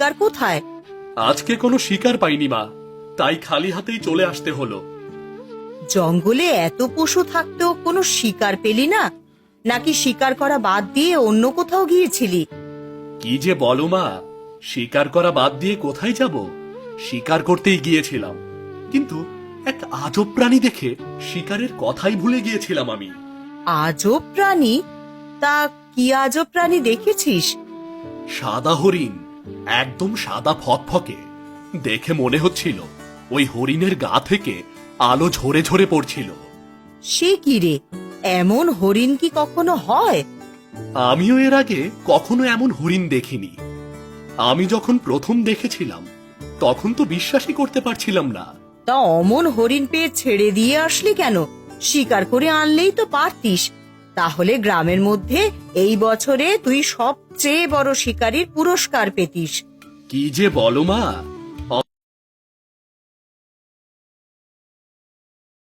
শিকার কোথায়? আজকে কোনো শিকার পাইনি মা, তাই খালি হাতেই চলে আসতে হলো। জঙ্গলে এত পশু থাকতেও কোনো শিকার পেলি না? নাকি শিকার করা বাদ দিয়ে অন্য কোথাও গিয়েছিলি? কি যে বলো মা, শিকার করা বাদ দিয়ে কোথায় যাব? শিকার করতেই গিয়েছিলাম, কিন্তু এক আজব প্রাণী দেখে শিকারের কথাই ভুলে গিয়েছিলাম আমি। আজব প্রাণী? তা কি আজব প্রাণী দেখেছিস? সাদা হরিণ, একদম সাদা ফকফকে। দেখে মনে হচ্ছিল ওই হরিণের গা থেকে আলো ঝরে ঝরে পড়ছিল। সে কি রে, এমন হরিণ কি কখনো হয়? আমিও এর আগে কখনো এমন হরিণ দেখিনি। আমি যখন প্রথম দেখেছিলাম তখন তো বিশ্বাসই করতে পারছিলাম না। তা অমন হরিণ পেয়ে ছেড়ে দিয়ে আসলি কেন? শিকার করে আনলেই তো পারতিস। তাহলে গ্রামের মধ্যে এই বছরে তুই সবচেয়ে বড় শিকারীর পুরস্কার পেতিস। কি যে বলো মা,